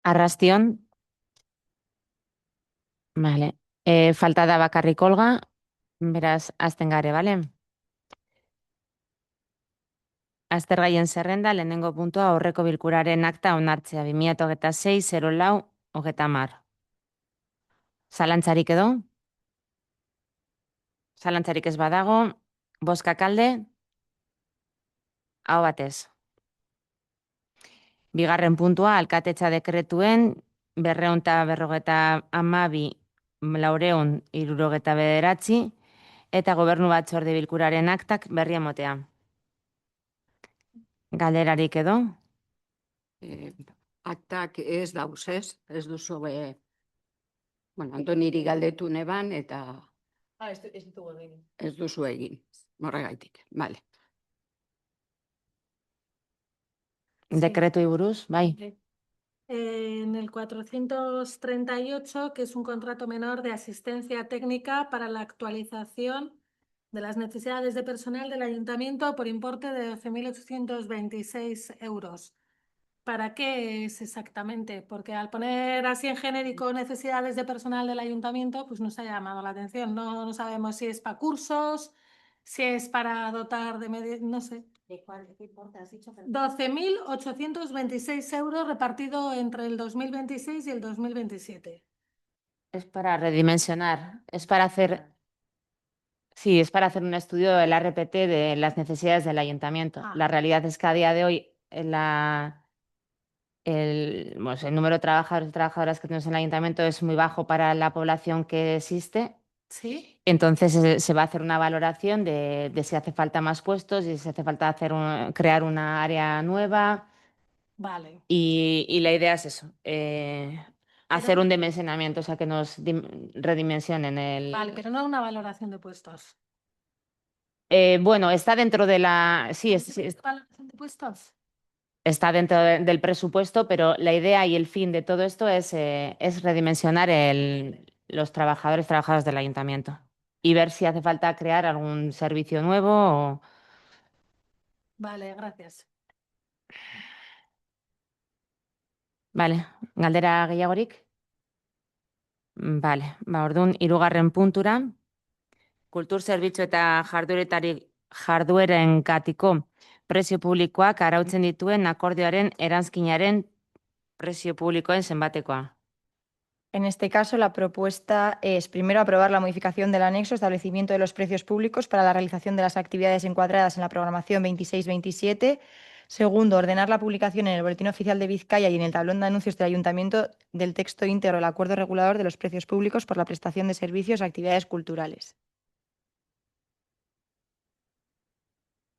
Arrastión. Vale. Falta da bakarrik Olga. Beraz, hasten gare, bale? Aztergaien zerrenda, lehenengo puntua aurreko bilkuraren akta onartzea. 2026-04-30. Zalantzarik edo? Zalantzarik ez badago. Bozkak alde? Aho batez. Bigarren puntua, alkatetza dekretuen 252/2019 eta gobernu batzorde bilkuraren aktak berri emotea. Galderarik edo? Aktak ez dauz, ez duzu, Antoniri galdetu neban, eta Ez ditugu egin. ez duzu egin, horregaitik, bale. Dekretuei buruz, bai. En el 438, que es un contrato menor de asistencia técnica para la actualización de las necesidades de personal del ayuntamiento por importe de 12.826 euros. ¿Para qué es exactamente? Porque al poner así en genérico necesidades de personal del ayuntamiento, pues nos ha llamado la atención. No sabemos si es para cursos, si es para dotar de medios, no sé. ¿De qué importe has dicho? 12.826 euros repartido entre el 2026 y el 2027. Es para redimensionar, es para hacer... Sí, es para hacer un estudio del RPT de las necesidades del ayuntamiento. La realidad es que a día de hoy el número de trabajadores y trabajadoras que tenemos en el ayuntamiento es muy bajo para la población que existe. ¿Sí? Entonces se va a hacer una valoración de si hace falta más puestos y si hace falta crear una área nueva. Vale. Y la idea es eso, hacer un dimensionamiento, o sea, que nos redimensionen el... Vale, pero no una valoración de puestos. Bueno, está dentro de la... Sí, ¿Valoración de puestos? está dentro del presupuesto, pero la idea y el fin de todo esto es redimensionar los trabajadores y trabajadoras del ayuntamiento y ver si hace falta crear algún servicio nuevo o... Vale, gracias. Vale, galdera gehiagorik? Vale, orduan, 3. puntura, kultur zerbitzu eta jarduerengatiko prezio publikoak arautzen dituen akordioaren eranzkinaren prezio publikoen zenbatekoa. En este caso, la propuesta es, primero, aprobar la modificación del anexo establecimiento de los precios públicos para la realización de las actividades encuadradas en la programación 26-27. Segundo, ordenar la publicación en el Boletín Oficial de Vizcaya y en el tablón de anuncios del Ayuntamiento del texto íntegro del acuerdo regulador de los precios públicos por la prestación de servicios a actividades culturales.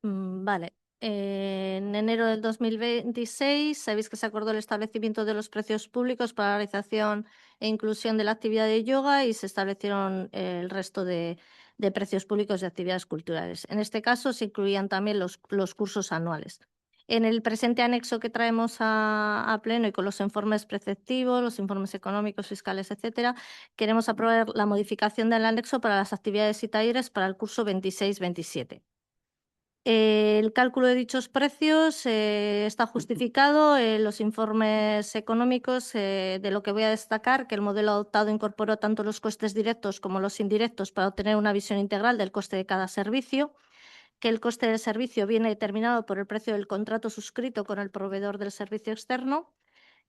Vale. En enero del 2026 sabéis que se acordó el establecimiento de los precios públicos para la realización e inclusión de la actividad de yoga y se establecieron el resto de precios públicos de actividades culturales. En este caso se incluían también los cursos anuales. En el presente anexo que traemos a pleno y con los informes preceptivos, los informes económicos, fiscales, etcétera, queremos aprobar la modificación del anexo para las actividades y talleres para el curso 26-27. El cálculo de dichos precios está justificado en los informes económicos, de lo que voy a destacar que el modelo adoptado incorporó tanto los costes directos como los indirectos para obtener una visión integral del coste de cada servicio, que el coste del servicio viene determinado por el precio del contrato suscrito con el proveedor del servicio externo,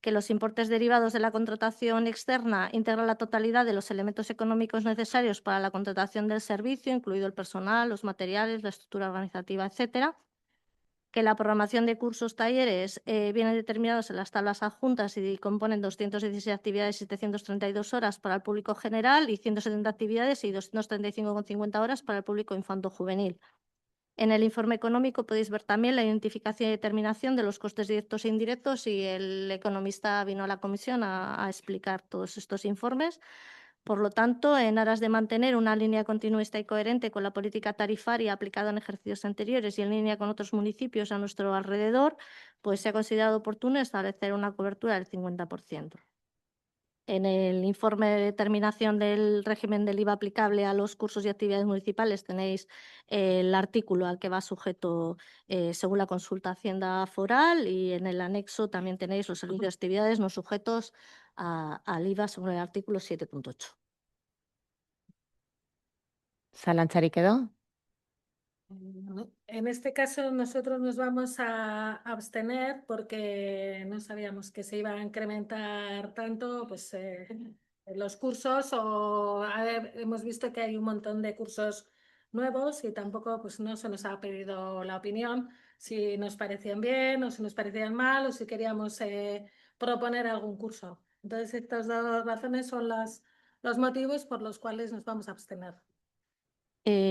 que los importes derivados de la contratación externa integran la totalidad de los elementos económicos necesarios para la contratación del servicio, incluido el personal, los materiales, la estructura organizativa, etcétera, que la programación de cursos talleres vienen determinados en las tablas adjuntas y componen 216 actividades y 732 horas para el público general y 170 actividades y 235,50 horas para el público infanto-juvenil. En el informe económico podéis ver también la identificación y determinación de los costes directos e indirectos y el economista vino a la comisión a explicar todos estos informes. Por lo tanto, en aras de mantener una línea continuista y coherente con la política tarifaria aplicada en ejercicios anteriores y en línea con otros municipios a nuestro alrededor, pues se ha considerado oportuno establecer una cobertura del 50%. En el informe de determinación del régimen del IVA aplicable a los cursos y actividades municipales tenéis el artículo al que va sujeto según la consulta Hacienda Foral, y en el anexo también tenéis los servicios de actividades no sujetos al IVA según el artículo 7.8. Zalantzarik edo? En este caso nosotros nos vamos a abstener porque no sabíamos que se iba a incrementar tanto pues, los cursos hemos visto que hay un montón de cursos nuevos y tampoco pues, no se nos ha pedido la opinión si nos parecían bien o si nos parecían mal o si queríamos proponer algún curso. Entonces estas dos razones son los motivos por los cuales nos vamos a abstener.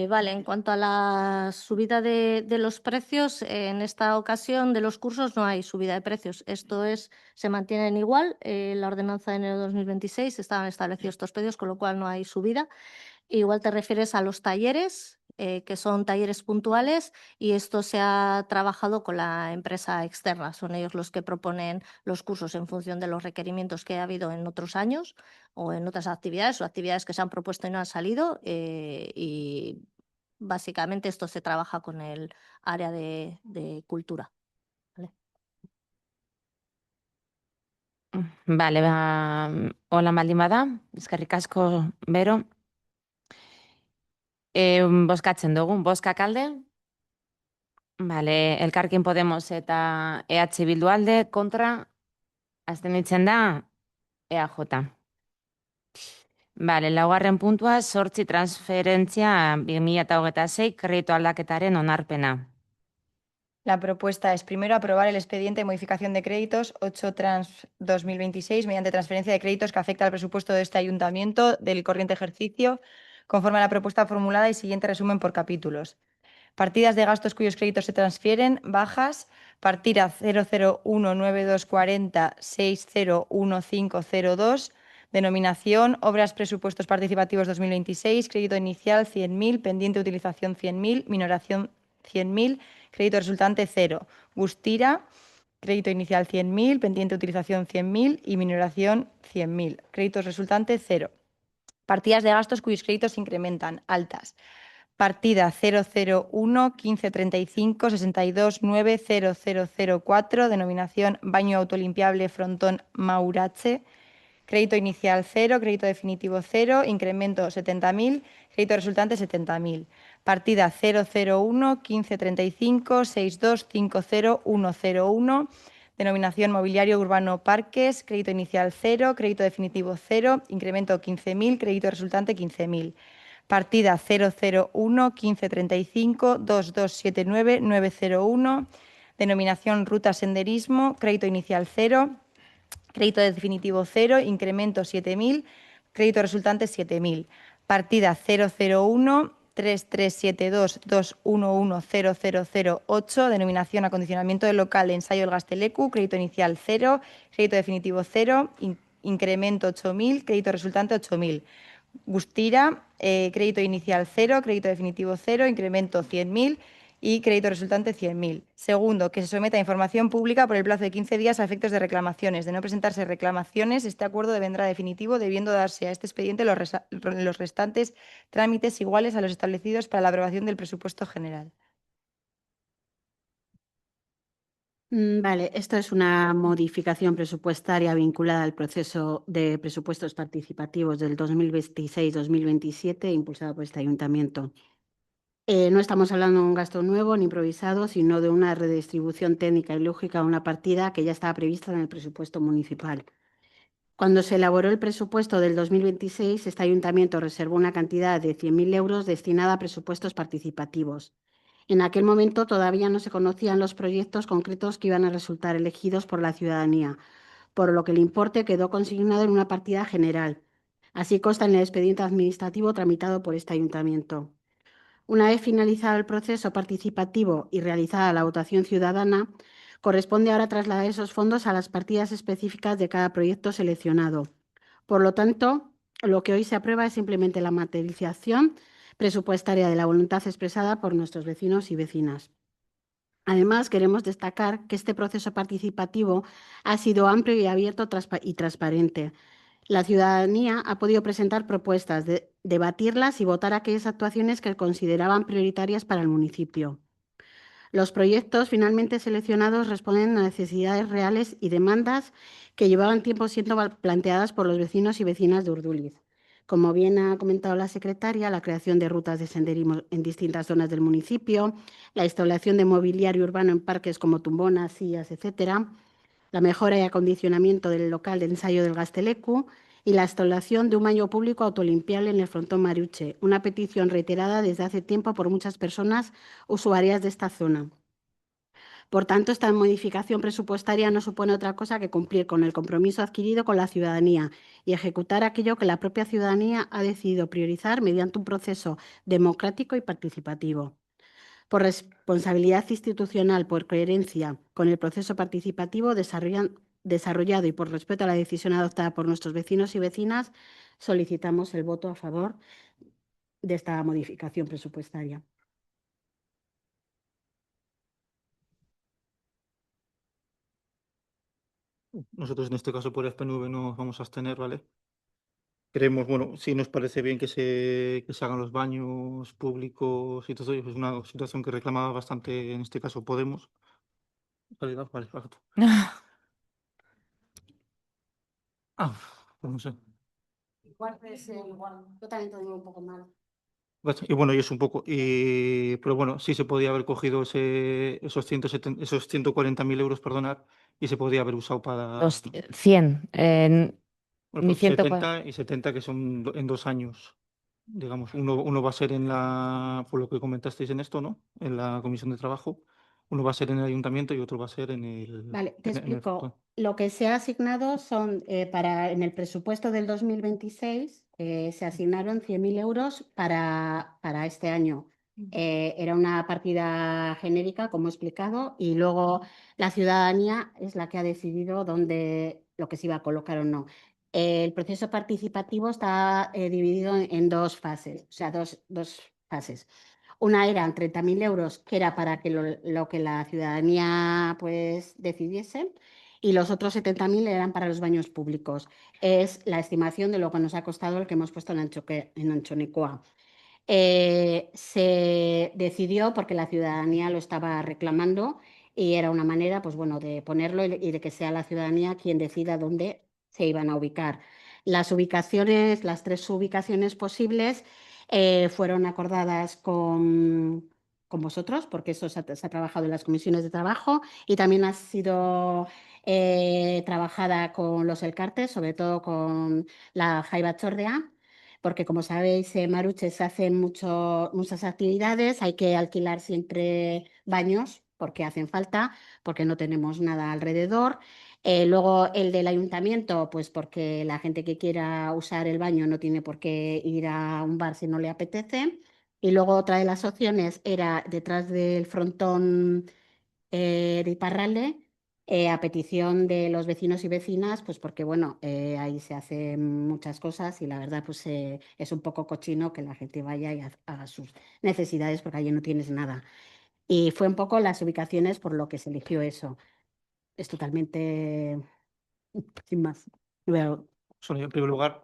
Vale, en cuanto a la subida de los precios, en esta ocasión de los cursos no hay subida de precios. Esto es, se mantienen igual. La ordenanza de enero de 2026 estaban establecidos estos precios, con lo cual no hay subida. Igual te refieres a los talleres, que son talleres puntuales, y esto se ha trabajado con la empresa externa. Son ellos los que proponen los cursos en función de los requerimientos que ha habido en otros años o en otras actividades o actividades que se han propuesto y no han salido. Y básicamente esto se trabaja con el área de cultura. ¿Vale? Vale, hola baldin bada, eskerrik asko, Bero. Bozkatzen dugu, bozkak alde. Vale, Elkarrekin Podemos eta EH Bildu alde, kontra, abstenitzen da EAJ. Vale, laugarren puntua, 8 transferentzia 2026 kreditu aldaketaren onarpena. La propuesta es primero aprobar el expediente de modificación de créditos 8 Trans 2026 mediante transferencia de créditos que afecta al presupuesto de este ayuntamiento del corriente ejercicio, conforme a la propuesta formulada y siguiente resumen por capítulos. Partidas de gastos cuyos créditos se transfieren, bajas. Partida 0019240601502. Denominación, obras presupuestos participativos 2026, crédito inicial 100.000, pendiente utilización 100.000, minoración 100.000, crédito resultante 0. Gustira, crédito inicial 100.000, pendiente utilización 100.000 y minoración 100.000. Créditos resultante 0. Partidas de gastos cuyos créditos se incrementan, altas. Partida 001 1535 62 90004, denominación baño autolimpiable frontón Maurache. Crédito inicial 0, crédito definitivo 0, incremento 70.000, crédito resultante 70.000. Partida 001 1535 62 50 101, denominación mobiliario urbano Parques, crédito inicial 0, crédito definitivo 0, incremento 15.000, crédito resultante 15.000. Partida 001 1535 2279 901, denominación ruta senderismo, crédito inicial 0, crédito definitivo 0, incremento 7.000, crédito resultante 7.000. Partida 001 3372 2110008, denominación acondicionamiento del local de ensayo El Gastelecu, crédito inicial 0, crédito definitivo 0, incremento 8.000, crédito resultante 8.000. Gustira, crédito inicial 0, crédito definitivo 0, incremento 100.000 y crédito resultante 100.000. Segundo, que se someta a información pública por el plazo de 15 días a efectos de reclamaciones. De no presentarse reclamaciones, este acuerdo devendrá definitivo, debiendo darse a este expediente los restantes trámites iguales a los establecidos para la aprobación del presupuesto general. Vale, esto es una modificación presupuestaria vinculada al proceso de presupuestos participativos del 2026-2027 impulsado por este ayuntamiento. No estamos hablando de un gasto nuevo ni improvisado, sino de una redistribución técnica y lógica de una partida que ya estaba prevista en el presupuesto municipal. Cuando se elaboró el presupuesto del 2026, este ayuntamiento reservó una cantidad de 100.000 euros destinada a presupuestos participativos. En aquel momento todavía no se conocían los proyectos concretos que iban a resultar elegidos por la ciudadanía, por lo que el importe quedó consignado en una partida general. Así consta en el expediente administrativo tramitado por este ayuntamiento. Una vez finalizado el proceso participativo y realizada la votación ciudadana, corresponde ahora trasladar esos fondos a las partidas específicas de cada proyecto seleccionado. Por lo tanto, lo que hoy se aprueba es simplemente la materialización presupuestaria de la voluntad expresada por nuestros vecinos y vecinas. Además, queremos destacar que este proceso participativo ha sido amplio y abierto y transparente. La ciudadanía ha podido presentar propuestas, debatirlas y votar aquellas actuaciones que consideraban prioritarias para el municipio. Los proyectos finalmente seleccionados responden a necesidades reales y demandas que llevaban tiempo siendo planteadas por los vecinos y vecinas de Urduliz. Como bien ha comentado la secretaria, la creación de rutas de senderismo en distintas zonas del municipio, la instalación de mobiliario urbano en parques como tumbonas, sillas, etcétera, la mejora y acondicionamiento del local de ensayo del Gaztelecu y la instalación de un baño público autolimpiable en el frontón Maruche, una petición reiterada desde hace tiempo por muchas personas usuarias de esta zona. Por tanto, esta modificación presupuestaria no supone otra cosa que cumplir con el compromiso adquirido con la ciudadanía y ejecutar aquello que la propia ciudadanía ha decidido priorizar mediante un proceso democrático y participativo. Por responsabilidad institucional, por coherencia con el proceso participativo desarrollado y por respeto a la decisión adoptada por nuestros vecinos y vecinas, solicitamos el voto a favor de esta modificación presupuestaria. Nosotros en este caso por FPNV nos vamos a abstener, ¿vale? Creemos, bueno, sí nos parece bien que se hagan los baños públicos y todo ello. Es una situación que reclamaba bastante, en este caso Podemos. Vale, vale, vale. Pues no sé. Igual, yo también te digo un poco mal. Y bueno, y es un poco, pero bueno, sí se podía haber cogido esos 140.000 euros, perdonar, y se podía haber usado para, Los 100, bueno, ni pues 140. 70 y 70 que son en 2 años. Digamos, uno va a ser por lo que comentasteis en esto, ¿no? En la comisión de trabajo. Uno va a ser en el ayuntamiento y otro va a ser Vale, te en el frontón. explico. Lo que se ha asignado son, en el presupuesto del 2026, se asignaron 100.000 euros para este año. Era una partida genérica, como he explicado, y luego la ciudadanía es la que ha decidido lo que se iba a colocar o no. El proceso participativo está dividido en dos fases, o sea, dos fases. Una eran 30.000 euros, que era para que lo que la ciudadanía pues, decidiese, y los otros 70.000 eran para los baños públicos. Es la estimación de lo que nos ha costado el que hemos puesto en Anchonecoa. Se decidió porque la ciudadanía lo estaba reclamando y era una manera, pues bueno, de ponerlo y de que sea la ciudadanía quien decida dónde se iban a ubicar. Las ubicaciones, las 3 ubicaciones posibles fueron acordadas con vosotros, porque eso se ha trabajado en las comisiones de trabajo y también ha sido trabajada con los Elcartes, sobre todo con la Jaiba Chordea, porque como sabéis, en Maruche se hacen muchas actividades, hay que alquilar siempre baños porque hacen falta, porque no tenemos nada alrededor. Luego el del ayuntamiento, pues porque la gente que quiera usar el baño no tiene por qué ir a un bar si no le apetece. Y luego otra de las opciones era detrás del frontón de Iparralde, a petición de los vecinos y vecinas, pues porque bueno, ahí se hacen muchas cosas y la verdad pues es un poco cochino que la gente vaya y haga sus necesidades porque allí no tienes nada. Y fue un poco las ubicaciones por lo que se eligió eso. Es totalmente sin más. Luego, Solo en primer lugar,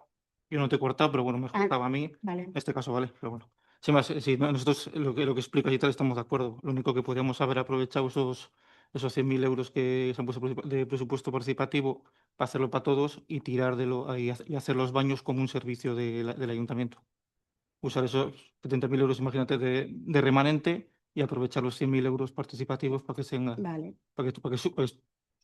yo no te he cortado, pero bueno, me has ah, cortado a mí. vale. En este caso, vale, pero bueno. Sin más, sí, nosotros lo que explicas y tal estamos de acuerdo. Lo único que podríamos haber aprovechado esos 100.000 euros que se han puesto de presupuesto participativo para hacerlo para todos y tirar y hacer los baños como un servicio del ayuntamiento. Usar esos 70.000 euros, imagínate, de remanente y aprovechar los 100.000 euros participativos para que Vale. pues, fuera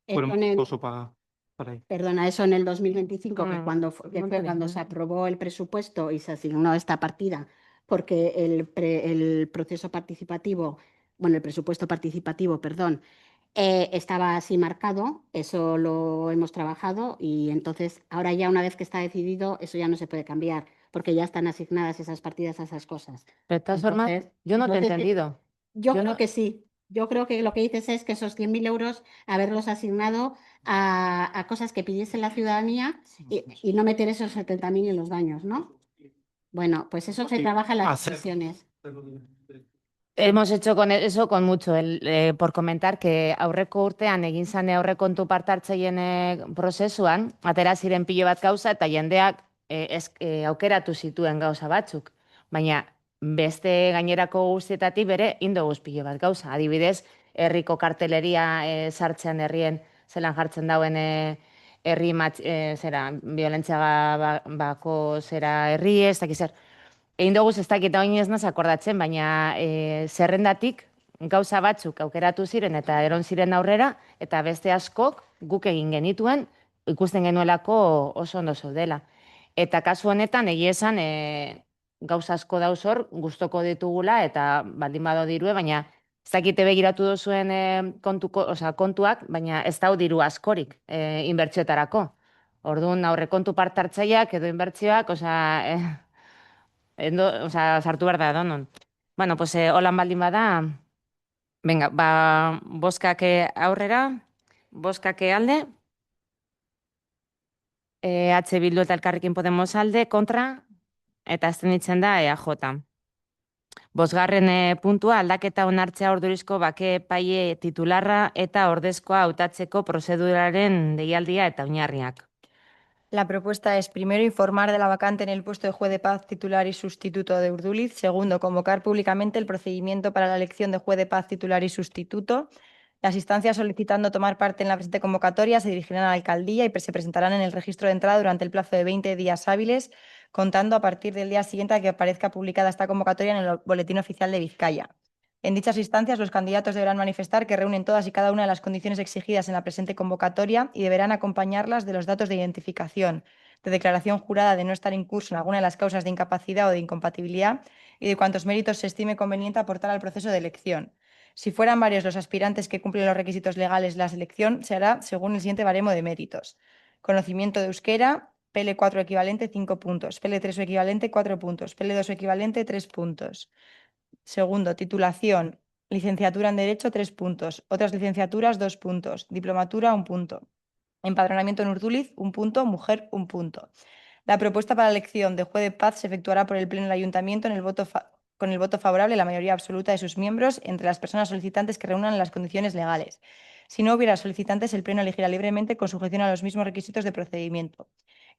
Esto un en el, costoso para ahí. Perdona, eso en el 2025, que Mm, que no fue te cuando digo. se aprobó el presupuesto y se asignó esta partida, porque el proceso participativo, bueno, el presupuesto participativo, perdón, estaba así marcado, eso lo hemos trabajado y entonces ahora ya una vez que está decidido, eso ya no se puede cambiar, porque ya están asignadas esas partidas a esas cosas. Pero de todas formas, Entonces, yo no te he entonces entendido. yo Yo creo no. que sí. Yo creo que lo que dices es que esos 100.000 euros, haberlos asignado a cosas que pidiese la ciudadanía y no meter esos 70.000 en los baños, ¿no? Bueno, pues eso se trabaja en las Hacer- comisiones. Hemos hecho con eso con mucho, por comentar que aurreko urtean egin zane aurrekontu partartzeien prozesuan, atera ziren pilo bat gauza eta jendeak aukeratu zituen gauza batzuk. Baina beste gainerako guztietatik bere indoguz pilo bat gauza. Adibidez, herriko karteleria sartzean herrien zelan jartzen dauen zera, violentzia bako zera herri ez dakiz zer. Egin dugu ez dakit oin ez naz akordatzen, baina zerrendatik gauza batzuk aukeratu ziren eta eron ziren aurrera, eta beste askok guk egin genituen ikusten genuelako oso ondo zeudela. Eta kasu honetan egia esan gauza asko dauz hor gustoko ditugula eta baldin bado dirue, baina ez dakite begiratu duzuen kontuak, baina ez dau diru askorik inbertsioetarako. Orduan aurrekontu parte hartzaileak edo inbertsioak, sartu behar da, donon. Bueno, pues holan baldin bada, venga, boskak aurrera, boskak alde, H Bildu eta Elkarrekin Podemos alde, kontra, eta azten ditzen da EAJ. Bosgarren puntua, aldaketa onartzea ordurizko bake paie titularra eta ordezkoa hautatzeko prozeduraren deialdia eta oinarriak. La propuesta es, primero, informar de la vacante en el puesto de juez de paz titular y sustituto de Urduliz. Segundo, convocar públicamente el procedimiento para la elección de juez de paz titular y sustituto. Las instancias solicitando tomar parte en la presente convocatoria se dirigirán a la alcaldía y se presentarán en el registro de entrada durante el plazo de 20 días hábiles, contando a partir del día siguiente a que aparezca publicada esta convocatoria en el Boletín Oficial de Vizcaya. En dichas instancias, los candidatos deberán manifestar que reúnen todas y cada una de las condiciones exigidas en la presente convocatoria y deberán acompañarlas de los datos de identificación, de declaración jurada de no estar incurso en alguna de las causas de incapacidad o de incompatibilidad y de cuantos méritos se estime conveniente aportar al proceso de elección. Si fueran varios los aspirantes que cumplen los requisitos legales de la selección, se hará según el siguiente baremo de méritos. Conocimiento de euskera, PL4 equivalente 5 puntos, PL3 o equivalente 4 puntos, PL2 o equivalente 3 puntos. Segundo, titulación, licenciatura en Derecho 3 puntos, otras licenciaturas 2 puntos, diplomatura 1 punto. Empadronamiento en Urduliz 1 punto, mujer 1 punto. La propuesta para la elección de juez de paz se efectuará por el Pleno del Ayuntamiento con el voto favorable de la mayoría absoluta de sus miembros entre las personas solicitantes que reúnan las condiciones legales. Si no hubiera solicitantes, el Pleno elegirá libremente con sujeción a los mismos requisitos de procedimiento.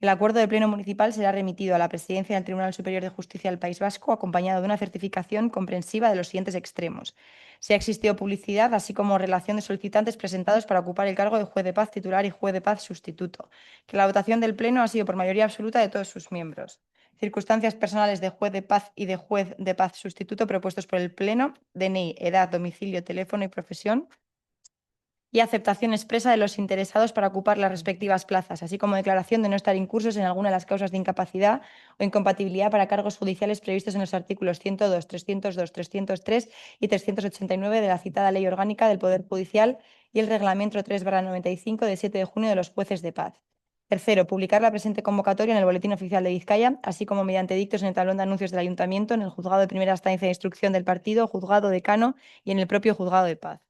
El acuerdo del Pleno Municipal será remitido a la Presidencia del Tribunal Superior de Justicia del País Vasco, acompañado de una certificación comprensiva de los siguientes extremos: si ha existido publicidad, así como relación de solicitantes presentados para ocupar el cargo de juez de paz titular y juez de paz sustituto, que la votación del Pleno ha sido por mayoría absoluta de todos sus miembros. Circunstancias personales de juez de paz y de juez de paz sustituto propuestos por el Pleno: DNI, edad, domicilio, teléfono y profesión, y aceptación expresa de los interesados para ocupar las respectivas plazas, así como declaración de no estar incursos en alguna de las causas de incapacidad o incompatibilidad para cargos judiciales previstos en los artículos 102, 302, 303 y 389 de la citada Ley Orgánica del Poder Judicial y el Reglamento 3/95 de 7 de junio de los jueces de paz. Tercero, publicar la presente convocatoria en el Boletín Oficial de Vizcaya, así como mediante dictos en el tablón de anuncios del Ayuntamiento, en el Juzgado de Primera Instancia de Instrucción del Partido, Juzgado Decano y en el propio Juzgado de Paz.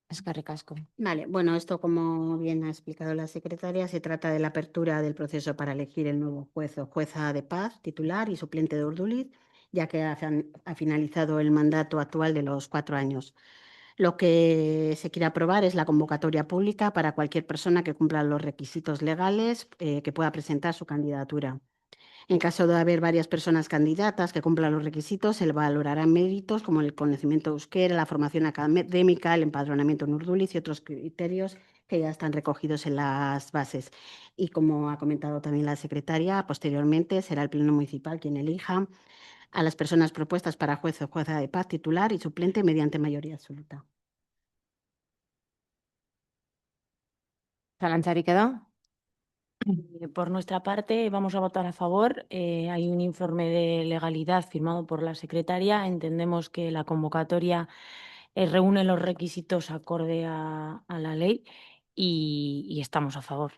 Eskerrik asko. Vale, bueno, esto como bien ha explicado la secretaria, se trata de la apertura del proceso para elegir el nuevo juez o jueza de paz titular y suplente de Urduliz, ya que ha finalizado el mandato actual de los 4 años. Lo que se quiere aprobar es la convocatoria pública para cualquier persona que cumpla los requisitos legales que pueda presentar su candidatura. En caso de haber varias personas candidatas que cumplan los requisitos, se valorarán méritos como el conocimiento de euskera, la formación académica, el empadronamiento en Urduliz y otros criterios que ya están recogidos en las bases. Y como ha comentado también la secretaria, posteriormente será el Pleno Municipal quien elija a las personas propuestas para juez o jueza de paz titular y suplente mediante mayoría absoluta. Zalantzarik edo? Por nuestra parte, vamos a votar a favor. Hay un informe de legalidad firmado por la secretaria. Entendemos que la convocatoria reúne los requisitos acorde a la ley y estamos a favor.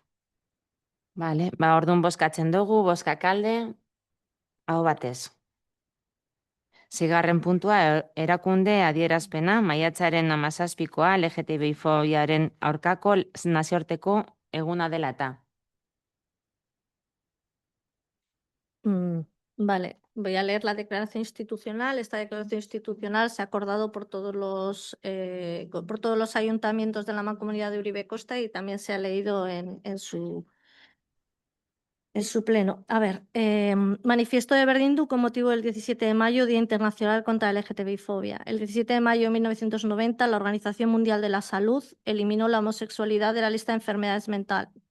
Vale, orduan bozkatzen dugu, bozkak alde, hau batez. Zigarren puntua, erakunde adierazpena, maiatzaren 17koa LGTBI-fobiaren aurkako nazioarteko eguna dela eta. Vale, voy a leer la declaración institucional. Esta declaración institucional se ha acordado por todos los ayuntamientos de la Mancomunidad de Uribe Costa y también se ha leído en su pleno. A ver, manifiesto de Berdindu con motivo del 17 de mayo, Día Internacional contra la LGTBI-fobia. El 17 de mayo de 1990, la Organización Mundial de la Salud eliminó la homosexualidad de la lista de enfermedades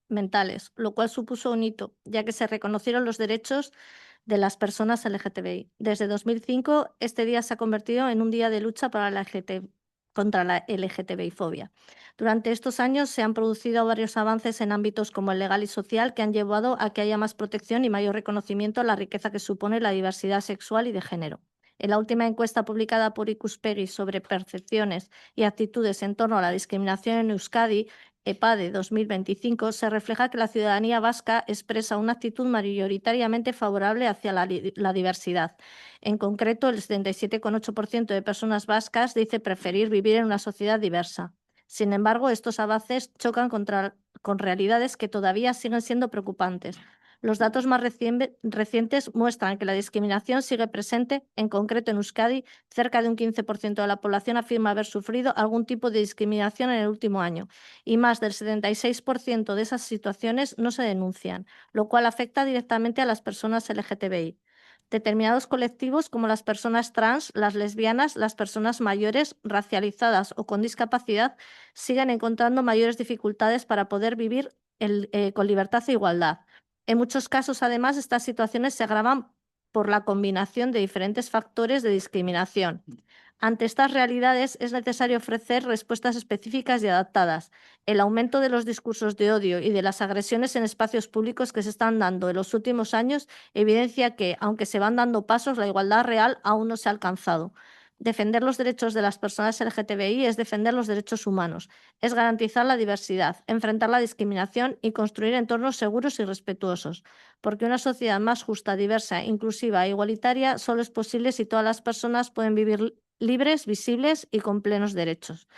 mentales, lo cual supuso un hito, ya que se reconocieron los derechos de las personas LGTBI. Desde 2005, este día se ha convertido en un día de lucha contra la LGTBI-fobia. Durante estos años se han producido varios avances en ámbitos como el legal y social que han llevado a que haya más protección y mayor reconocimiento a la riqueza que supone la diversidad sexual y de género. En la última encuesta publicada por Ikuspegi sobre percepciones y actitudes en torno a la discriminación en Euskadi, EPADE 2025, se refleja que la ciudadanía vasca expresa una actitud mayoritariamente favorable hacia la diversidad. En concreto, el 77,8% de personas vascas dice preferir vivir en una sociedad diversa. Sin embargo, estos avances chocan con realidades que todavía siguen siendo preocupantes. Los datos más recientes muestran que la discriminación sigue presente, en concreto en Euskadi, cerca de un 15% de la población afirma haber sufrido algún tipo de discriminación en el último año y más del 76% de esas situaciones no se denuncian, lo cual afecta directamente a las personas LGTBI. Determinados colectivos como las personas trans, las lesbianas, las personas mayores, racializadas o con discapacidad siguen encontrando mayores dificultades para poder vivir con libertad e igualdad. En muchos casos, además, estas situaciones se agravan por la combinación de diferentes factores de discriminación. Ante estas realidades es necesario ofrecer respuestas específicas y adaptadas. El aumento de los discursos de odio y de las agresiones en espacios públicos que se están dando en los últimos años evidencia que, aunque se van dando pasos, la igualdad real aún no se ha alcanzado. Defender los derechos de las personas LGTBI es defender los derechos humanos, es garantizar la diversidad, enfrentar la discriminación y construir entornos seguros y respetuosos, porque una sociedad más justa, diversa, inclusiva e igualitaria solo es posible si todas las personas pueden vivir libres, visibles y con plenos derechos.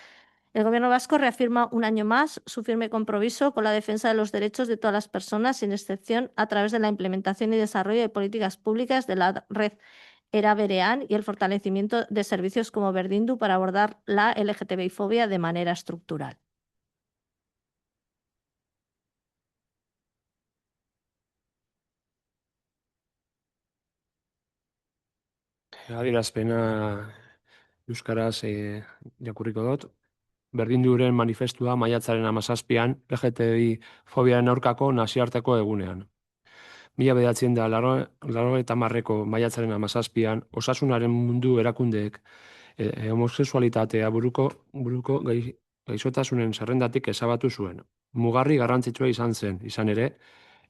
El Gobierno vasco reafirma un año más su firme compromiso con la defensa de los derechos de todas las personas, sin excepción, a través de la implementación y desarrollo de políticas públicas de la red Era Berean y el fortalecimiento de servicios como Berdindu para abordar la LGTBI-fobia de manera estructural. Adierazpena euskaraz irakurriko dut. Berdinduren manifestua maiatzaren 17an LGTBI fobiaren aurkako nazioarteko egunean. 1980ko maiatzaren 17an Osasunaren Mundu Erakundeek homosexualitatea buruko gaixotasunen zerrendatik ezabatu zuen. Mugarri garrantzitsua izan zen, izan ere,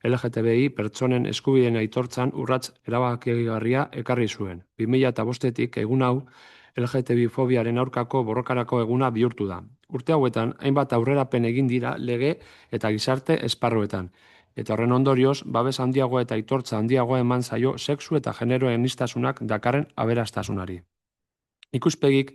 LGTBI pertsonen eskubideen aitortzan urrats erabakigarria ekarri zuen. 2005tik egun hau LGTBI fobiaren aurkako borrokarako eguna bihurtu da. Urte hauetan, hainbat aurrerapen egin dira lege eta gizarte esparruetan. Eta horren ondorioz, babes handiagoa eta aitortza handiagoa eman zaio sexu eta genero aniztasunak dakarren aberastasunari. Ikuspegik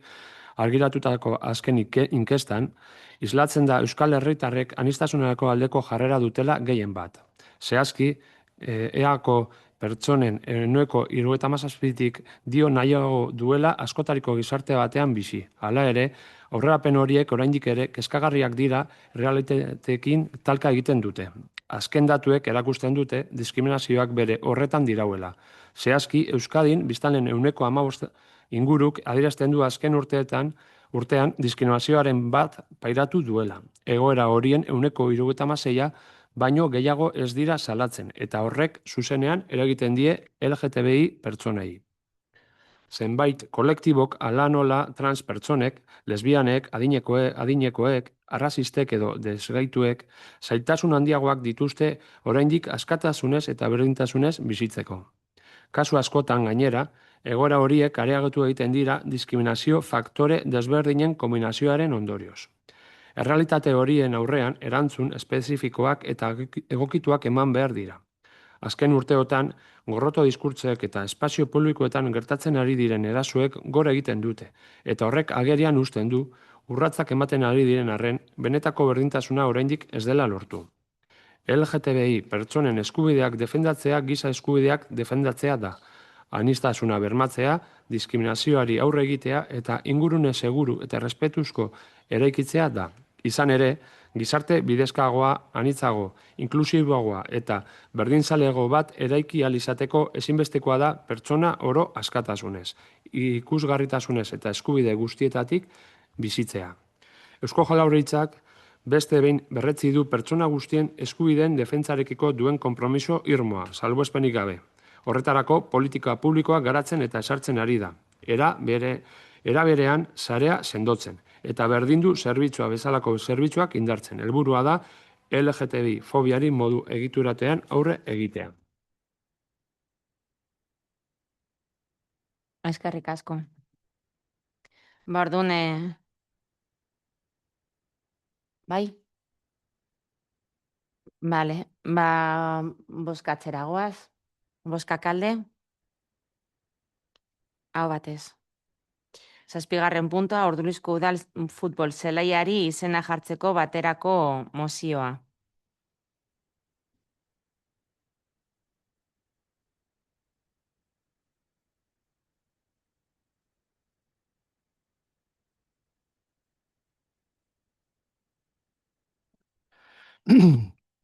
argiratutako azken inkestan, islatzen da Euskal Herritarrek aniztasunerako aldeko jarrera dutela gehien bat. Zehazki, EAko pertsonen 97%tik dio nahiago duela askotariko gizarte batean bizi. Hala ere, aurrerapen horiek oraindik ere kezkagarriak dira realitateekin talka egiten dute. Azken datuek erakusten dute diskriminazioak bere horretan dirauela. Zehazki, Euskadin biztanleen 15% inguruk adierazten du azken urtean diskriminazioaren bat pairatu duela. Egoera horien 76% baino gehiago ez dira salatzen, eta horrek zuzenean eragiten die LGTBI pertsonei. Zenbait kolektibok ala nola trans pertsonek, lesbianek, adinekoek, arrazistek edo desgaituek, zailtasun handiagoak dituzte oraindik askatasunez eta berdintasunez bizitzeko. Kasu askotan gainera, egoera horiek areagotu egiten dira diskriminazio faktore desberdinen kombinazioaren ondorioz. Errealitate horien aurrean erantzun espezifikoak eta egokituak eman behar dira. Azken urteotan, gorroto diskurtzeek eta espazio publikoetan gertatzen ari diren erasoek gora egiten dute, eta horrek agerian uzten du, urratsak ematen ari diren arren, benetako berdintasuna oraindik ez dela lortu. LGTBI pertsonen eskubideak defendatzea giza eskubideak defendatzea da. Aniztasuna bermatzea, diskriminazioari aurre egitea eta ingurune seguru eta errespetuzko eraikitzea da. Izan ere, gizarte bidezkagoa, anitzago, inklusiboagoa eta berdinzalego bat eraiki ahal izateko ezinbestekoa da pertsona oro askatasunez, ikusgarritasunez eta eskubide guztietatik bizitzea. Eusko Jaurlaritzak beste behin berretsi du pertsona guztien eskubideen defentsarekiko duen konpromiso irmoa, salbuespenik gabe. Horretarako politika publikoak garatzen eta esartzen ari da. Era berean sarea sendotzen eta berdindu zerbitzua bezalako zerbitzuak indartzen. Helburua da LGTBI fobiari modu egituratean aurre egitea. Eskerrik asko. Orduan, bai? Vale, bozkatzera goaz. Bozkak alde? Aho batez. 7. puntua, Ordulizko udal futbol zelaiari izena jartzeko baterako mozioa.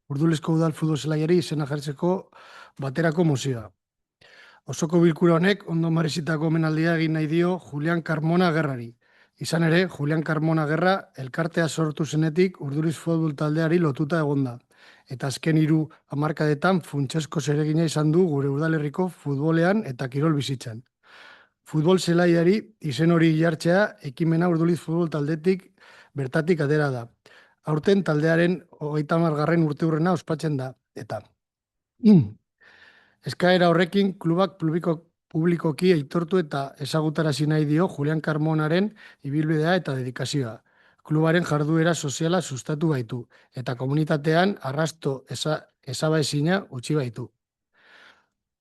Urdulizko udal futbol zelaiari izena jartzeko baterako mozioa. Osoko bilkura honek ondo merezitako omenaldia egin nahi dio Julian Carmona Gerrari. Izan ere, Julian Carmona Gerra elkartea sortu zenetik Urduliz futbol taldeari lotuta egonda. Eta azken 3 hamarkadetan funtsezko zeregina izan du gure udalerriko futbolean eta kirol bizitzan. Futbol zelaiari izen hori jartzea ekimena Urduliz futbol taldetik bertatik atera da. Aurten taldearen 30. urteurrena ospatzen da. Eta eskaera horrekin klubak publikoki aitortu eta ezagutarazi nahi dio Julian Carmonaren ibilbidea eta dedikazioa. Klubaren jarduera soziala sustatu baitu eta komunitatean arrasto ezabaezina utzi baitu.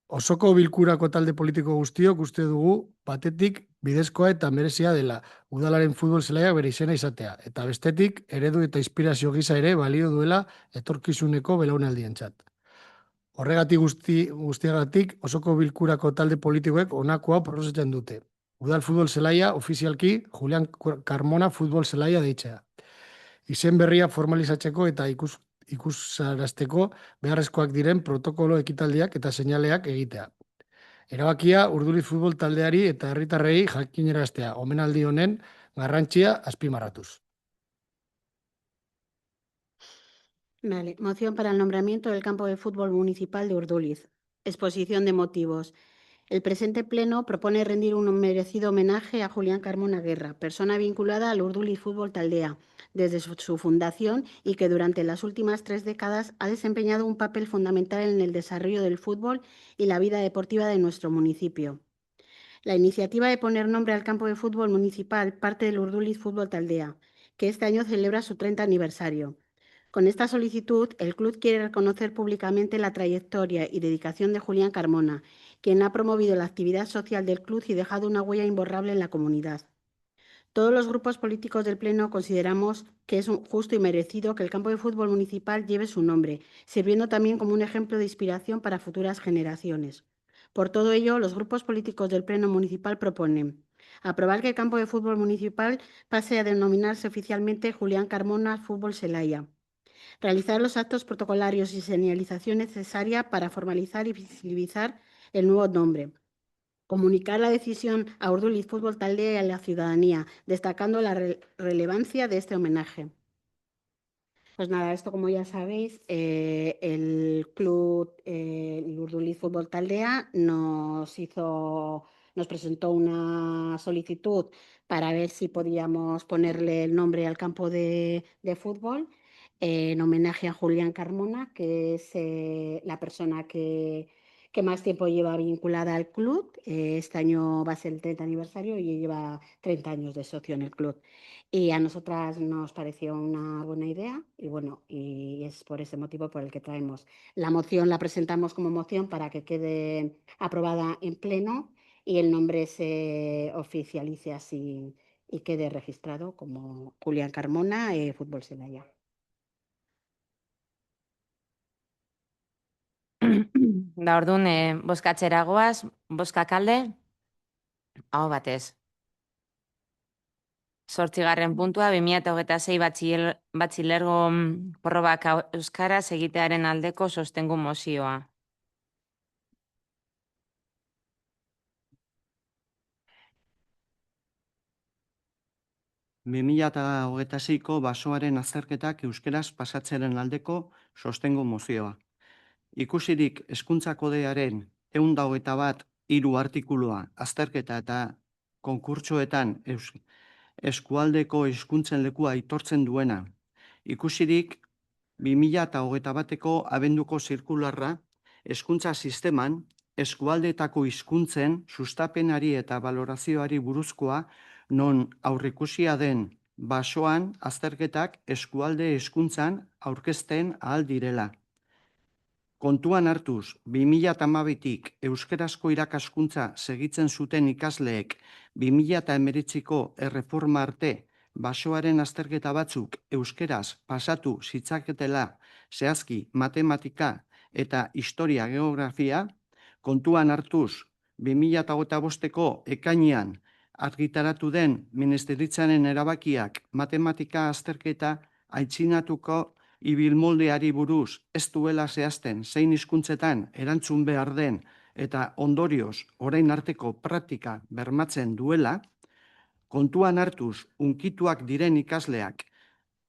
Osoko bilkurako talde politiko guztiok uste dugu batetik bidezkoa eta merezia dela udalaren futbol zelaiak bere izena izatea, eta bestetik eredu eta inspirazio gisa ere balio duela etorkizuneko belaunaldientzat. Horregatik guztiagatik osoko bilkurako talde politikoek honakoa proposatzen dute. Udal futbol zelaia ofizialki Julian Carmona futbol zelaia deitzea. Izen berria formalizatzeko eta ikusarazteko beharrezkoak diren protokolo ekitaldiak eta seinaleak egitea. Erabakia Urduliz futbol taldeari eta herritarrei jakinaraztea, omenaldi honen garrantzia azpimarratuz. Vale, moción para el nombramiento del campo de fútbol municipal de Urduliz. Exposición de motivos. El presente pleno propone rendir un merecido homenaje a Julián Carmona Guerra, persona vinculada al Urduliz Fútbol Taldea desde su fundación y que durante las últimas 3 décadas ha desempeñado un papel fundamental en el desarrollo del fútbol y la vida deportiva de nuestro municipio. La iniciativa de poner nombre al campo de fútbol municipal parte del Urduliz Fútbol Taldea, que este año celebra su 30 aniversario. Con esta solicitud, el club quiere reconocer públicamente la trayectoria y dedicación de Julián Carmona, quien ha promovido la actividad social del club y dejado una huella imborrable en la comunidad. Todos los grupos políticos del Pleno consideramos que es justo y merecido que el campo de fútbol municipal lleve su nombre, sirviendo también como un ejemplo de inspiración para futuras generaciones. Por todo ello, los grupos políticos del Pleno municipal proponen aprobar que el campo de fútbol municipal pase a denominarse oficialmente Julián Carmona Fútbol Zelaya. Realizar los actos protocolarios y señalización necesaria para formalizar y visibilizar el nuevo nombre. Comunicar la decisión a Urduliz Fútbol Taldea y a la ciudadanía, destacando la relevancia de este homenaje. Pues nada, esto como ya sabéis, el club el Urduliz Fútbol Taldea nos presentó una solicitud para ver si podíamos ponerle el nombre al campo de fútbol en homenaje a Julián Carmona, que es la persona que más tiempo lleva vinculada al club. Este año va a ser el 30 aniversario y lleva 30 años de socio en el club. Y a nosotras nos pareció una buena idea y bueno, y es por ese motivo por el que traemos la moción, la presentamos como moción para que quede aprobada en pleno y el nombre se oficialice así y quede registrado como Julián Carmona, Fútbol Zelaya. Da orduan, bozkatzera goaz, bozkak alde, aho batez. 8. puntua, 2026 batxilergo probak euskaraz egitearen aldeko sostengu mozioa. ko basoaren azterketak euskeraz pasatzearen aldeko sostengu mozioa. Ikusirik hezkuntza kodearen 121 artikulua azterketa eta konkurtsoetan eskualdeko hizkuntzen lekua aitortzen duena. Ikusirik 2021ko abenduko zirkularra hezkuntza sisteman eskualdeetako hizkuntzen sustapenari eta balorazioari buruzkoa non aurreikusia den basoan azterketak eskualde hizkuntzan aurkezten ahal direla. Kontuan hartuz, 2012tik euskerazko irakaskuntza segitzen zuten ikasleek 2019ko erreforma arte basoaren azterketa batzuk euskeraz pasatu zitzaketela zehazki matematika eta historia geografia, kontuan hartuz 2025ko ekainean argitaratu den ministeritzaren erabakiak matematika azterketa aitzinatuko ibilmoldeari buruz ez duela zehazten zein hizkuntzetan erantzun behar den eta ondorioz orain arteko praktika bermatzen duela, kontuan hartuz unkituak diren ikasleak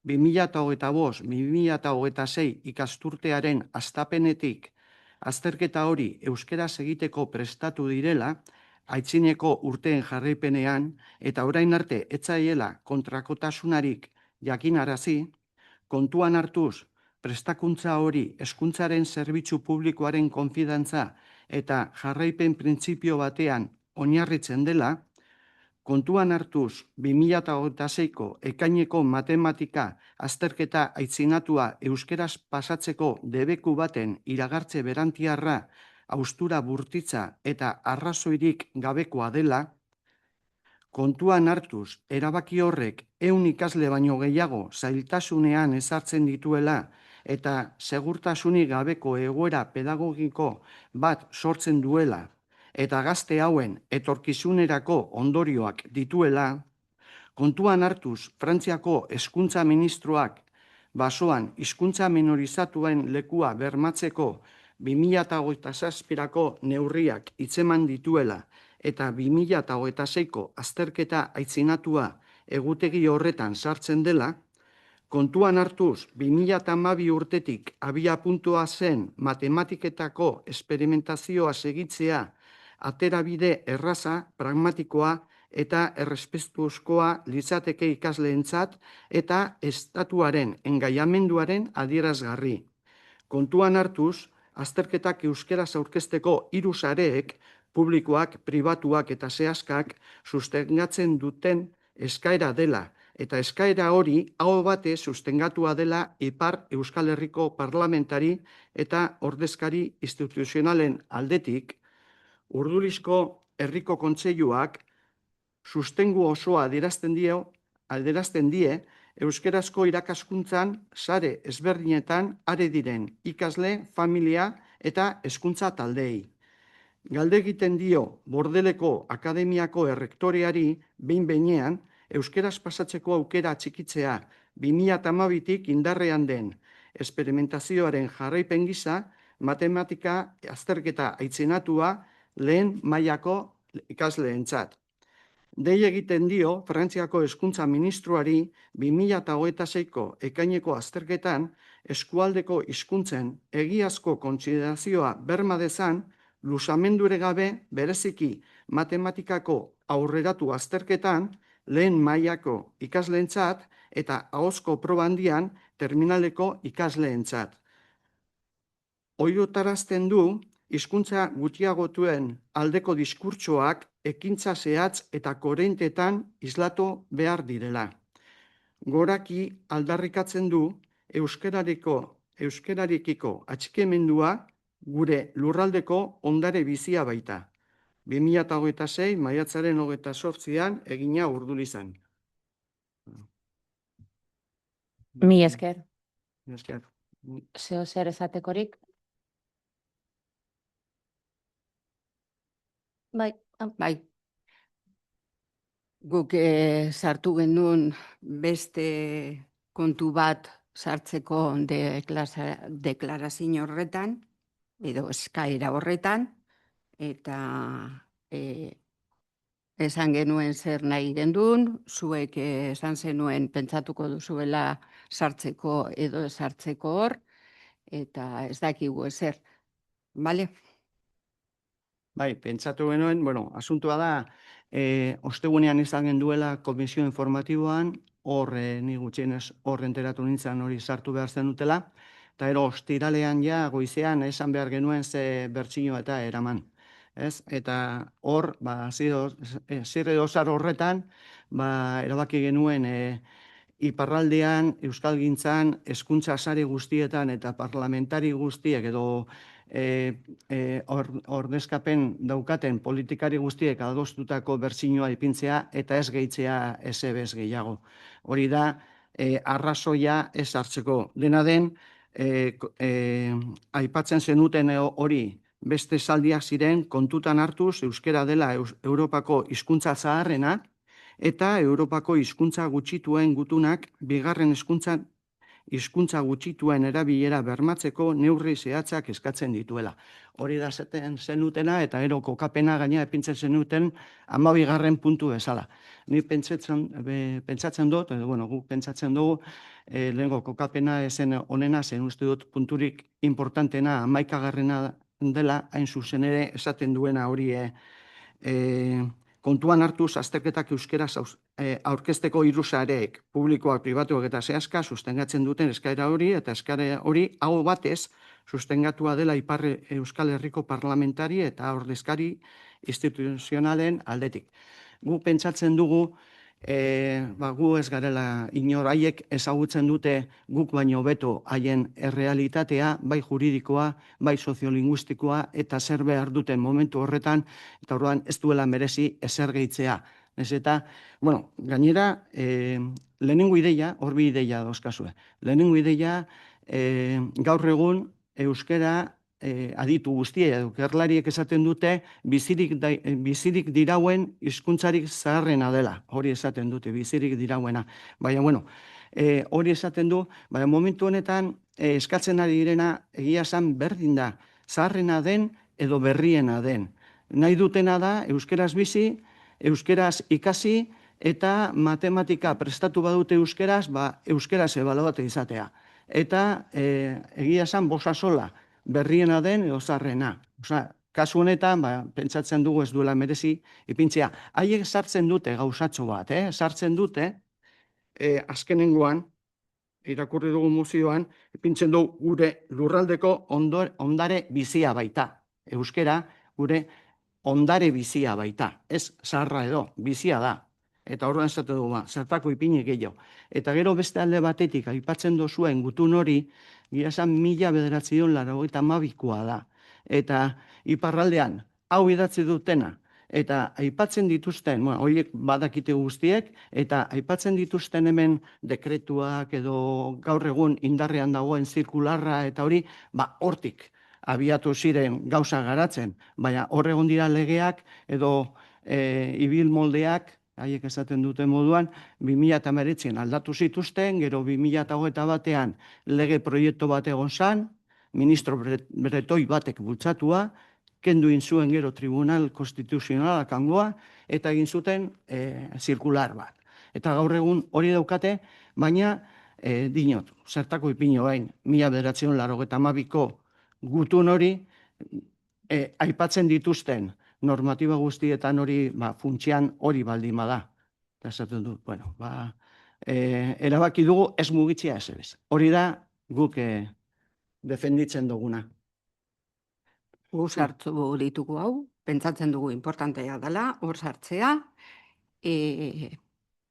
2025-2026 ikasturtearen hastapenetik azterketa hori euskeraz egiteko prestatu direla, aitzineko urteen jarraipenean eta orain arte ez zaiela kontrakotasunarik jakinarazi, kontuan hartuz, prestakuntza hori hezkuntzaren zerbitzu publikoaren konfidantza eta jarraipen printzipio batean oinarritzen dela, kontuan hartuz 2026ko ekaineko matematika azterketa aitzinatua euskeraz pasatzeko debeku baten iragartze berantiarra haustura burtitza eta arrazoirik gabekoa dela, kontuan hartuz, erabaki horrek 100 ikasle baino gehiago zailtasunean ezartzen dituela eta segurtasunik gabeko egoera pedagogiko bat sortzen duela eta gazte hauen etorkizunerako ondorioak dituela, kontuan hartuz, Frantziako hezkuntza ministroak basoan hizkuntza minorizatuen lekua bermatzeko 2027ko neurriak hitzeman dituela eta 2026ko azterketa aitzinatua egutegi horretan sartzen dela, kontuan hartuz 2012 urtetik abiapuntua zen matematiketako esperimentazioa segitzea aterabide erraza, pragmatikoa eta errespetuozkoa litzateke ikasleentzat eta estatuaren engaiamenduaren adierazgarri. Kontuan hartuz, azterketak euskeraz aurkezteko 3 sareek, publikoak, pribatuak eta zehazkak sustengatzen duten eskaera dela, eta eskaera hori aho batez sustengatua dela Ipar Euskal Herriko parlamentari eta ordezkari instituzionalen aldetik, Urdulizko Herriko Kontseiluak sustengu osoa adierazten die euskerazko irakaskuntzan sare ezberdinetan are diren ikasle, familia eta hezkuntza taldeei. Galde egiten dio Bordeleko Akademiako errektoreari behin-behinean euskeraz pasatzeko aukera txikitzea 2012tik indarrean den esperimentazioaren jarraipen gisa matematika azterketa aitzinatua lehen mailako ikasleentzat. Dei egiten dio Frantziako hezkuntza ministroari 2026ko ekaineko azterketan eskualdeko hizkuntzen egiazko kontsiderazioa berma dezan luzamendure gabe bereziki matematikako aurreratu azterketan lehen mailako ikasleentzat eta ahozko probandian terminaleko ikasleentzat. Oihotarazten du hizkuntza gutxiagotuen aldeko diskurtsoak ekintza zehatz eta koherentetan islatu behar direla. Goraki aldarrikatzen du euskararekiko atxikimendua gure lurraldeko ondare bizia baita. 2026 maiatzaren 28an egina Urdulizan. Mi esker. Esker. Zeo zer esatekorik? Bai, Bai. Guk sartu genuen beste kontu bat sartzeko deklarazio horretan, edo eskaera horretan, eta esan genuen zer nahi gendun, zuek esan zenuen pentsatuko duzuela sartzeko edo ez sartzeko hor, eta ez dakigu ezer, bale? Bai, pentsatu genuen, bueno, asuntua da, ostegunean izan genduela komisio informatiboan, hor ni gutxienez hor enteratu nintzen hori sartu behar zen dutela, eta ero ostiralean ja goizean esan behar genuen ze bertsio eta eraman. Ez? Eta hor, zirre dozar horretan, erabaki genuen iparraldean, euskalgintzan, hezkuntza sare guztietan eta parlamentari guztiek edo ordezkapen daukaten politikari guztiek adostutako bertsioa ipintzea eta ez gehitzea ez gehiago. Hori da, arrazoia ez hartzeko. Dena den, aipatzen zenuten hori beste esaldiak ziren kontutan hartuz euskera dela Europako hizkuntza zaharrena eta Europako hizkuntza gutxituen gutunak bigarren hizkuntza gutxituen erabilera bermatzeko neurri zehatzak eskatzen dituela. Hori da zenutena eta ero kokapena gaina epintzen zenuten 12. puntu bezala. Ni pentsatzen dut, edo guk pentsatzen dugu, lehenko kokapena ezen onena, zen uste dut punturik importantena 11. dela, hain zuzen ere esaten duena hori kontuan hartuz azterketak euskeraz aurkezteko 3 sareek, publikoak, pribatuak eta zehaska, sustengatzen duten eskaera hori, eta eskaera hori hau batez sustengatua dela Ipar Euskal Herriko parlamentari eta ordezkari instituzionalen aldetik. Gu pentsatzen dugu, gu ez garela inor, haiek ezagutzen dute guk baino beto haien errealitatea, bai juridikoa, bai soziolinguistikoa, eta zer behar duten momentu horretan, eta orduan ez duela merezi ezer gehitzea. Ez eta, gainera, lehenengo ideia, horbi ideia dauzkazue. Lehenengo ideia, gaur egun euskera aditu guztia, gerlariek esaten dute bizirik dirauen hizkuntzarik zaharrena dela. Hori esaten dute, bizirik dirauena. Baina, hori esaten du, baina momentu honetan eskatzen ari direna egia esan berdin da, zaharrena den edo berriena den. Nahi dutena da euskeraz bizi, euskeraz ikasi eta matematika prestatu badute euskeraz, euskeraz ebaluatu izatea. Eta egia esan bosasola, berriena den edo zaharrena. Kasu honetan, pentsatzen dugu ez duela merezi ipintzea. Haiek sartzen dute gauzatxo bat, sartzen dute, azkenengoan, irakurri dugu mozioan, ipintzen dugu gure lurraldeko ondare bizia baita. Euskera gure ondare bizia baita. Ez zaharra edo, bizia da. Eta horren zate dugu, zertako ipinik gehiago. Eta gero beste alde batetik, aipatzen dozuen gutun hori, gira esan 1982 da. Eta iparraldean, hau idatzi dutena, eta aipatzen dituzten, horiek badakite guztiek, eta aipatzen dituzten hemen dekretuak edo gaur egun indarrean dagoen zirkularra eta hori, hortik abiatu ziren gauza garatzen, baina hor egon dira legeak edo ibil moldeak, haiek esaten duten moduan, 2019 aldatu zituzten, gero 2021 lege proiektu bat egon zan, ministro Bretoi batek bultzatua, kendu zuen gero Tribunal Konstituzionalak hangoa, eta egin zuten zirkular bat. Eta gaur egun hori daukate, baina dinot, zertako ipino bain, 1982ko gutun hori, aipatzen dituzten, normatiba guztietan hori, funtsian hori baldin bada. Eta esaten dut, erabaki dugu ez mugitzea ez. Hori da guk defenditzen duguna. Gu sartu ditugu hau, pentsatzen dugu importantea dela, hor sartzea,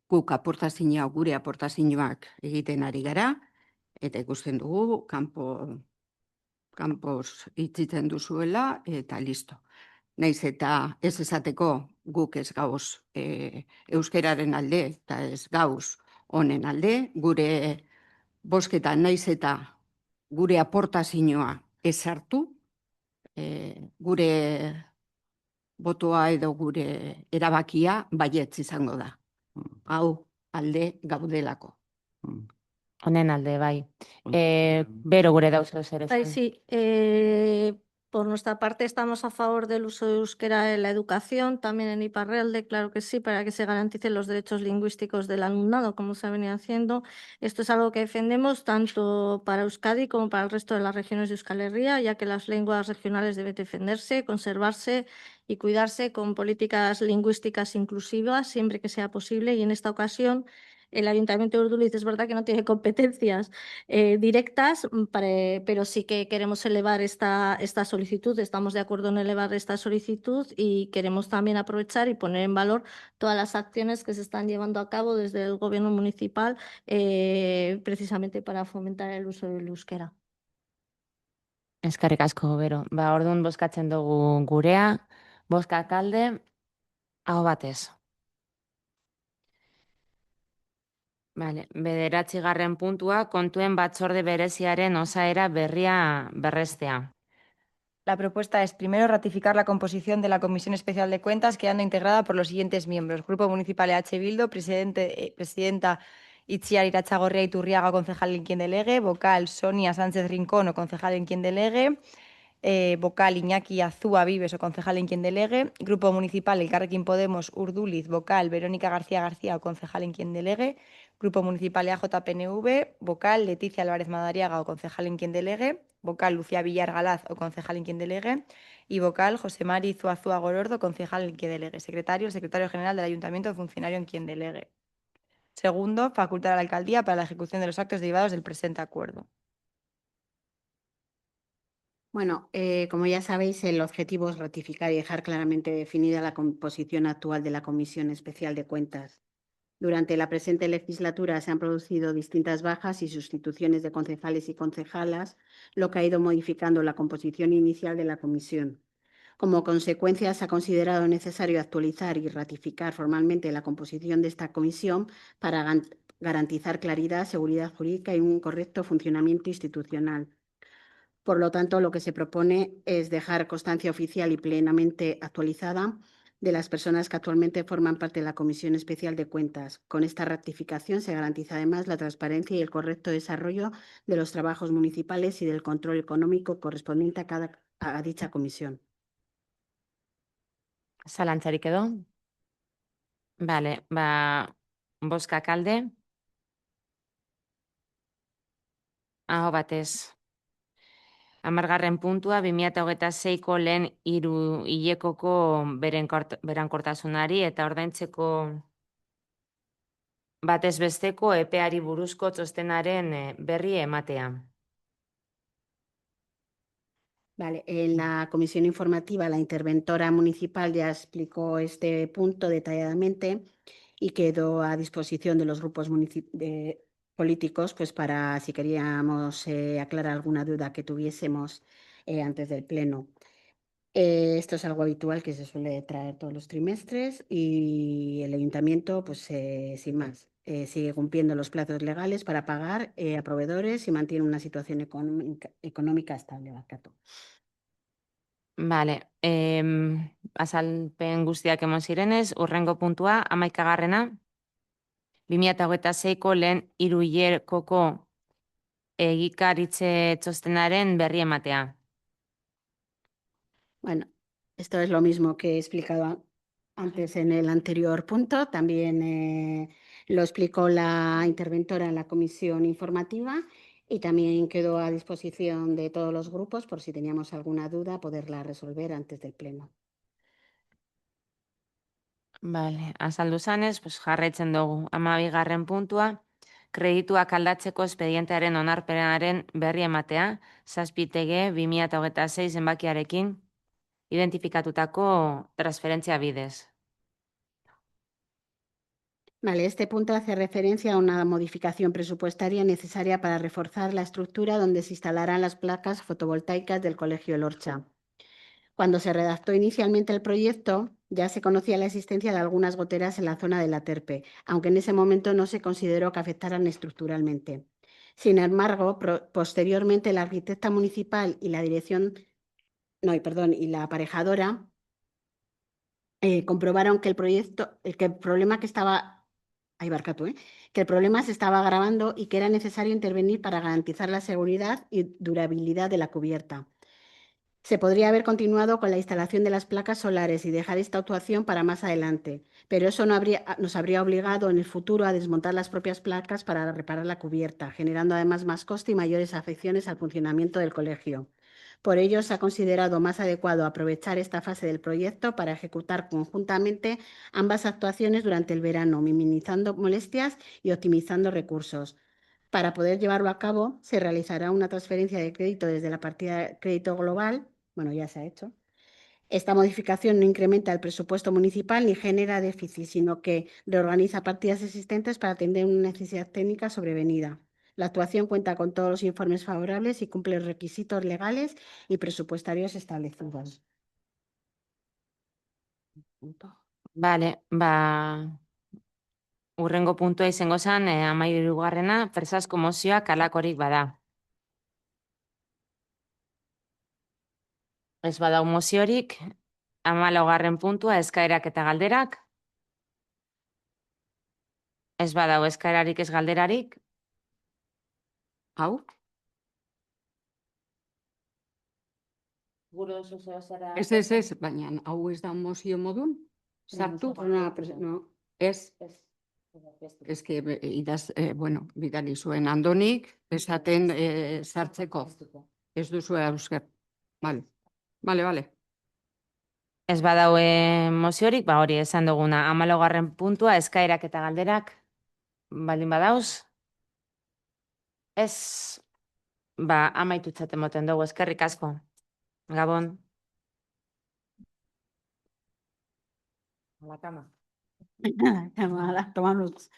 guk gure aportazioak egiten ari gara, eta ikusten dugu, kanpoz itzitzen duzuela, eta listo. Naiz eta ez esateko guk ez gauz euskeraren alde eta ez gauz honen alde, gure bozketan naiz eta gure aportazioa ez sartu, gure botoa edo gure erabakia baietz izango da. Hau alde gaudelako. Honen alde, bai. Bero gure dauzo zer Ay, esan. sí, por nuestra parte estamos a favor del uso de euskera en la educación, también en Iparralde, claro que sí, para que se garanticen los derechos lingüísticos del alumnado, como se ha venido haciendo. Esto es algo que defendemos tanto para Euskadi como para el resto de las regiones de Euskal Herria, ya que las lenguas regionales deben defenderse, conservarse y cuidarse con políticas lingüísticas inclusivas siempre que sea posible. Y en esta ocasión, el Ayuntamiento de Urduliz es verdad que no tiene competencias directas, pero sí que queremos elevar esta solicitud, estamos de acuerdo en elevar esta solicitud y queremos también aprovechar y poner en valor todas las acciones que se están llevando a cabo desde el Gobierno municipal precisamente para fomentar el uso del euskera. Eskerrik asko, Bero. Orduan bozkatzen dugu gurea, bozkak alde, aho batez. Bederatzigarren puntua, kontuen batzorde bereziaren osaera berria berrestea. La propuesta es primero ratificar la composición de la Comisión Especial de Cuentas, quedando integrada por los siguientes miembros: Grupo Municipal EH Bildu, presidenta Itziar Irachagorria Iturriaga, concejal en quien delegue; vocal Sonia Sánchez Rincón, o concejal en quien delegue; vocal Iñaki Azúa Vives, o concejal en quien delegue; Grupo Municipal Elkarrekin Podemos Urduliz, vocal Verónica García García, o concejal en quien delegue; Grupo Municipal EAJ-PNV, vocal Leticia Álvarez Madariaga, o concejal en quien delegue; vocal Lucía Villar Galaz, o concejal en quien delegue; y vocal José Mari Zuazúa Gorordo, concejal en quien delegue. Secretario, el secretario general del Ayuntamiento, funcionario en quien delegue. Segundo, facultar a la alcaldía para la ejecución de los actos derivados del presente acuerdo. Bueno, como ya sabéis, el objetivo es ratificar y dejar claramente definida la composición actual de la Comisión Especial de Cuentas. Durante la presente legislatura se han producido distintas bajas y sustituciones de concejales y concejalas, lo que ha ido modificando la composición inicial de la comisión. Como consecuencia, se ha considerado necesario actualizar y ratificar formalmente la composición de esta comisión para garantizar claridad, seguridad jurídica y un correcto funcionamiento institucional. Por lo tanto, lo que se propone es dejar constancia oficial y plenamente actualizada de las personas que actualmente forman parte de la Comisión Especial de Cuentas. Con esta rectificación se garantiza además la transparencia y el correcto desarrollo de los trabajos municipales y del control económico correspondiente a dicha comisión. Zalantzarik edo? Bozkak alde, aho batez. 10. puntua, 2026ko lehen 3 hilekoko berankortasunari eta ordaintzeko batez besteko epeari buruzko txostenaren berri ematea. Vale, en la comisión informativa la interventora municipal ya explicó este punto detalladamente y quedó a disposición de los grupos políticos pues para si queríamos aclarar alguna duda que tuviésemos antes del pleno. Esto es algo habitual que se suele traer todos los trimestres y el ayuntamiento, pues sin más, sigue cumpliendo los plazos legales para pagar a proveedores y mantiene una situación económica estable. Barkatu. Vale, azalpen guztiak emon zirenez, hurrengo puntua, 11. 2026ko lehen 3 hilekoko egikaritze txostenaren berri ematea. Bueno, esto es lo mismo que he explicado antes en el anterior punto. También lo explicó la interventora en la comisión informativa y también quedó a disposición de todos los grupos por si teníamos alguna duda poderla resolver antes del pleno. Vale, azaldu zanez, jarraitzen dugu. 12. puntua, kredituak aldatzeko espedientearen onarpenaren berri ematea, 7 2026 zenbakiarekin identifikatutako transferentzia bidez. Vale, este punto hace referencia a una modificación presupuestaria necesaria para reforzar la estructura donde se instalarán las placas fotovoltaicas del Colegio El Orcha. Cuando se redactó inicialmente el proyecto, ya se conocía la existencia de algunas goteras en la zona de la Terpe, aunque en ese momento no se consideró que afectaran estructuralmente. Sin embargo, posteriormente la arquitecta municipal y la aparejadora comprobaron que el problema que estaba, ahí barcatu, que el problema se estaba agravando y que era necesario intervenir para garantizar la seguridad y durabilidad de la cubierta. Se podría haber continuado con la instalación de las placas solares y dejar esta actuación para más adelante, pero eso nos habría obligado en el futuro a desmontar las propias placas para reparar la cubierta, generando además más coste y mayores afecciones al funcionamiento del colegio. Por ello, se ha considerado más adecuado aprovechar esta fase del proyecto para ejecutar conjuntamente ambas actuaciones durante el verano, minimizando molestias y optimizando recursos. Para poder llevarlo a cabo, se realizará una transferencia de crédito desde la partida de crédito global. Bueno, ya se ha hecho. Esta modificación no incrementa el presupuesto municipal ni genera déficit, sino que reorganiza partidas existentes para atender una necesidad técnica sobrevenida. La actuación cuenta con todos los informes favorables y cumple los requisitos legales y presupuestarios establecidos. Vale, hurrengo puntua izango zen, 13. presazko mozioak halakorik bada. Ez badau moziorik, 14. puntua eskaerak eta galderak. Ez badau eskaerarik ez galderarik. Hau? Gure oso zera... Ez, baina hau ez da mozio modun? Sartu? No. Ez? Ez que bueno, bidali zuen Andonik, esaten sartzeko. Ez duzu eusker. Vale. Ez badau moziorik, hori esan duguna. 14. puntua eskaerak eta galderak. Baldin badauz. Ez, amaitutzat emoten dugu, eskerrik asko. Gabon. A la cama. Tomamos